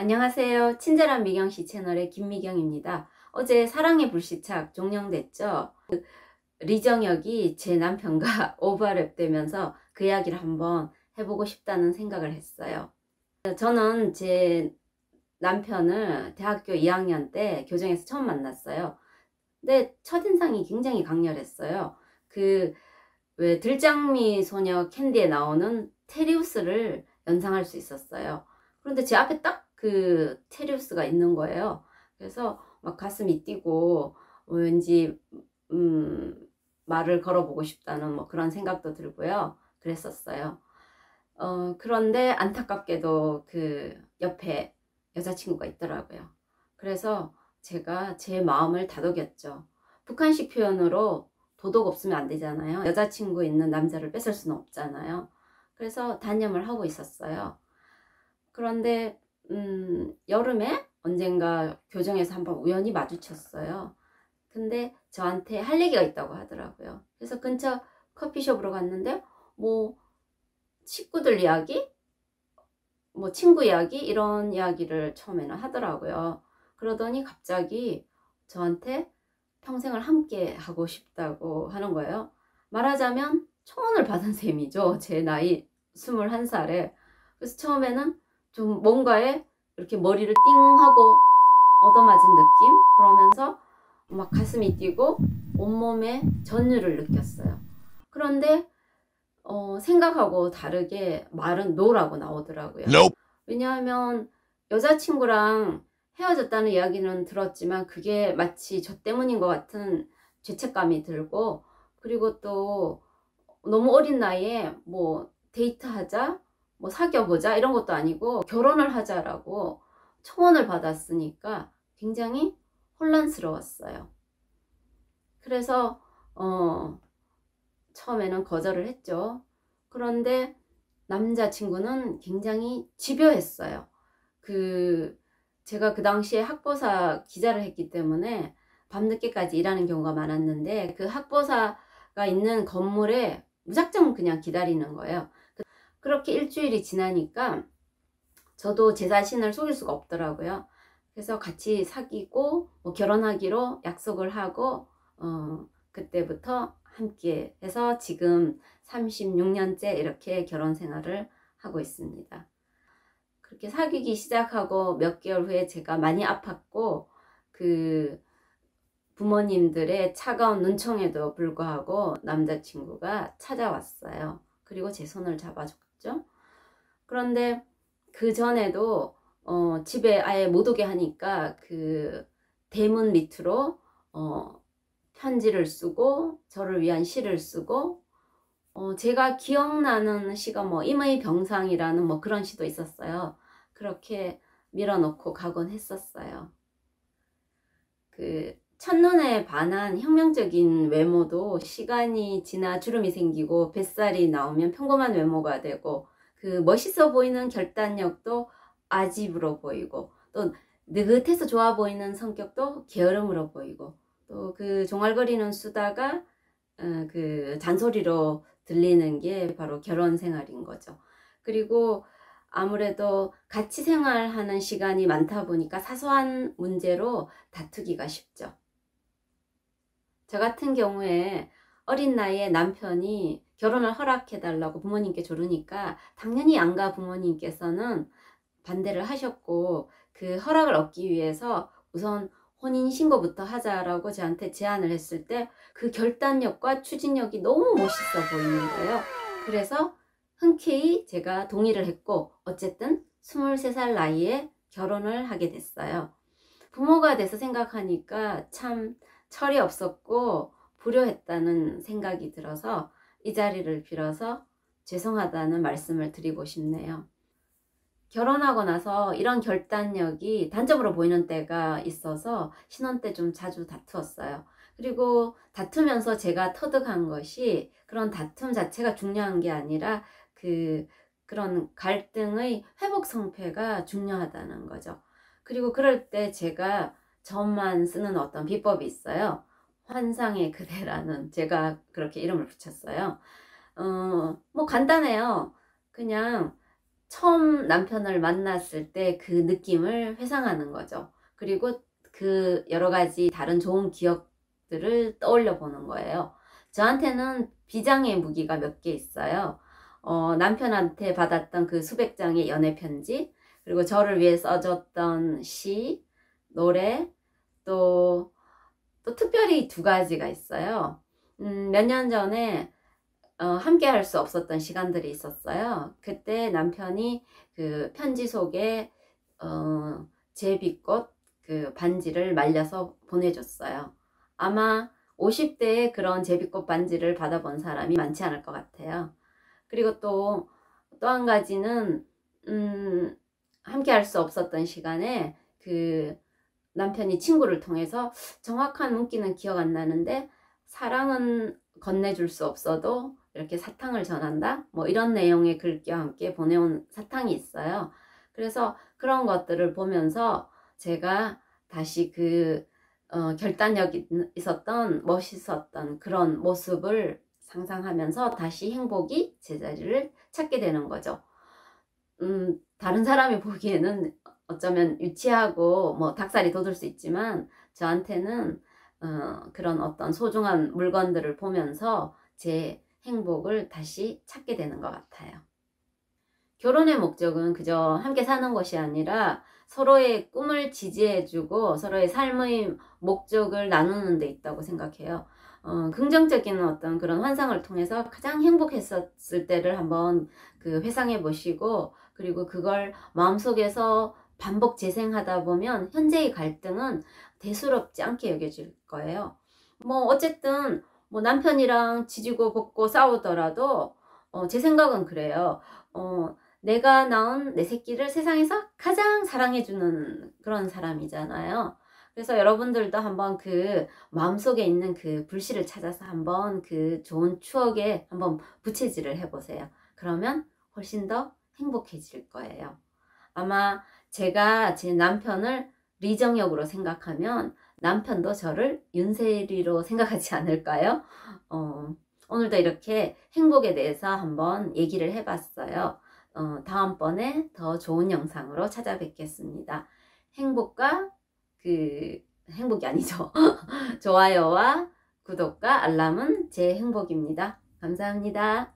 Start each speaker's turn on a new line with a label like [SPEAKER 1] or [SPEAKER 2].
[SPEAKER 1] 안녕하세요. 친절한 미경씨 채널의 김미경입니다. 어제 사랑의 불시착 종영됐죠? 리정혁이 제 남편과 오버랩 되면서 그 이야기를 한번 해보고 싶다는 생각을 했어요. 저는 제 남편을 대학교 2학년 때 교정에서 처음 만났어요. 근데 첫인상이 굉장히 강렬했어요. 왜 들장미 소녀 캔디에 나오는 테리우스를 연상할 수 있었어요. 그런데 제 앞에 딱 그 테리우스가 있는 거예요. 그래서 막 가슴이 뛰고 왠지 말을 걸어보고 싶다는 뭐 그런 생각도 들고요. 그랬었어요. 그런데 안타깝게도 그 옆에 여자친구가 있더라고요. 그래서 제가 제 마음을 다독였죠. 북한식 표현으로 도덕 없으면 안 되잖아요. 여자친구 있는 남자를 뺏을 수는 없잖아요. 그래서 단념을 하고 있었어요. 그런데 여름에 언젠가 교정에서 한번 우연히 마주쳤어요. 근데 저한테 할 얘기가 있다고 하더라고요. 그래서 근처 커피숍으로 갔는데 뭐 식구들 이야기? 뭐 친구 이야기? 이런 이야기를 처음에는 하더라고요. 그러더니 갑자기 저한테 평생을 함께 하고 싶다고 하는 거예요. 말하자면 초혼을 받은 셈이죠. 제 나이 21살에. 그래서 처음에는 좀 뭔가에 이렇게 머리를 띵 하고 얻어맞은 느낌? 그러면서 막 가슴이 뛰고 온몸에 전율을 느꼈어요. 그런데 생각하고 다르게 말은 노라고 나오더라고요.
[SPEAKER 2] Nope.
[SPEAKER 1] 왜냐하면 여자친구랑 헤어졌다는 이야기는 들었지만 그게 마치 저 때문인 것 같은 죄책감이 들고, 그리고 또 너무 어린 나이에 뭐 데이트하자, 뭐 사귀어보자 이런 것도 아니고 결혼을 하자라고 청혼을 받았으니까 굉장히 혼란스러웠어요. 그래서 처음에는 거절을 했죠. 그런데 남자친구는 굉장히 집요했어요. 제가 그 당시에 학보사 기자를 했기 때문에 밤늦게까지 일하는 경우가 많았는데 그 학보사가 있는 건물에 무작정 그냥 기다리는 거예요. 그렇게 일주일이 지나니까 저도 제 자신을 속일 수가 없더라고요. 그래서 같이 사귀고 뭐 결혼하기로 약속을 하고 그때부터 함께 해서 지금 36년째 이렇게 결혼 생활을 하고 있습니다. 그렇게 사귀기 시작하고 몇 개월 후에 제가 많이 아팠고 그 부모님들의 차가운 눈총에도 불구하고 남자친구가 찾아왔어요. 그리고 제 손을 잡아줬죠. 그런데 그 전에도 집에 아예 못 오게 하니까 그 대문 밑으로 편지를 쓰고 저를 위한 시를 쓰고 제가 기억나는 시가 뭐 임의 병상이라는 뭐 그런 시도 있었어요. 그렇게 밀어놓고 가곤 했었어요. 그 첫눈에 반한 혁명적인 외모도 시간이 지나 주름이 생기고 뱃살이 나오면 평범한 외모가 되고, 그 멋있어 보이는 결단력도 아집으로 보이고, 또 느긋해서 좋아 보이는 성격도 게으름으로 보이고, 또 그 종알거리는 수다가 그 잔소리로 들리는 게 바로 결혼 생활인 거죠. 그리고 아무래도 같이 생활하는 시간이 많다 보니까 사소한 문제로 다투기가 쉽죠. 저 같은 경우에 어린 나이에 남편이 결혼을 허락해달라고 부모님께 조르니까 당연히 양가 부모님께서는 반대를 하셨고, 그 허락을 얻기 위해서 우선 혼인신고부터 하자라고 저한테 제안을 했을 때 그 결단력과 추진력이 너무 멋있어 보이는 거예요. 그래서 흔쾌히 제가 동의를 했고 어쨌든 23살 나이에 결혼을 하게 됐어요. 부모가 돼서 생각하니까 참 철이 없었고 불효했다는 생각이 들어서 이 자리를 빌어서 죄송하다는 말씀을 드리고 싶네요. 결혼하고 나서 이런 결단력이 단점으로 보이는 때가 있어서 신혼 때 좀 자주 다투었어요. 그리고 다투면서 제가 터득한 것이 그런 다툼 자체가 중요한 게 아니라 그런 갈등의 회복 성패가 중요하다는 거죠. 그리고 그럴 때 제가 저만 쓰는 어떤 비법이 있어요. 환상의 그대라는, 제가 그렇게 이름을 붙였어요. 뭐 간단해요. 그냥 처음 남편을 만났을 때 그 느낌을 회상하는 거죠. 그리고 그 여러 가지 다른 좋은 기억들을 떠올려 보는 거예요. 저한테는 비장의 무기가 몇 개 있어요. 남편한테 받았던 그 수백 장의 연애 편지, 그리고 저를 위해 써줬던 시, 노래, 또 특별히 두 가지가 있어요. 몇 년 전에 함께 할 수 없었던 시간들이 있었어요. 그때 남편이 그 편지 속에 제비꽃 그 반지를 말려서 보내줬어요. 아마 50대에 그런 제비꽃 반지를 받아본 사람이 많지 않을 것 같아요. 그리고 또 한 가지는 함께 할 수 없었던 시간에 그 남편이 친구를 통해서, 정확한 문구는 기억 안 나는데, 사랑은 건네줄 수 없어도 이렇게 사탕을 전한다, 뭐 이런 내용의 글귀와 함께 보내온 사탕이 있어요. 그래서 그런 것들을 보면서 제가 다시 그 결단력 있었던 멋있었던 그런 모습을 상상하면서 다시 행복이 제자리를 찾게 되는 거죠. 다른 사람이 보기에는 어쩌면 유치하고 뭐 닭살이 돋을 수 있지만, 저한테는 그런 어떤 소중한 물건들을 보면서 제 행복을 다시 찾게 되는 것 같아요. 결혼의 목적은 그저 함께 사는 것이 아니라 서로의 꿈을 지지해주고 서로의 삶의 목적을 나누는 데 있다고 생각해요. 긍정적인 어떤 그런 환상을 통해서 가장 행복했었을 때를 한번 그 회상해 보시고, 그리고 그걸 마음속에서 반복 재생하다 보면 현재의 갈등은 대수롭지 않게 여겨질 거예요. 뭐 어쨌든 뭐 남편이랑 지지고 볶고 싸우더라도 제 생각은 그래요. 내가 낳은 내 새끼를 세상에서 가장 사랑해주는 그런 사람이잖아요. 그래서 여러분들도 한번 그 마음속에 있는 그 불씨를 찾아서 한번 그 좋은 추억에 한번 부채질을 해보세요. 그러면 훨씬 더 행복해질 거예요. 아마 제가 제 남편을 리정역으로 생각하면 남편도 저를 윤세리로 생각하지 않을까요? 오늘도 이렇게 행복에 대해서 한번 얘기를 해봤어요. 다음번에 더 좋은 영상으로 찾아뵙겠습니다. 행복과 행복이 아니죠. 좋아요와 구독과 알람은 제 행복입니다. 감사합니다.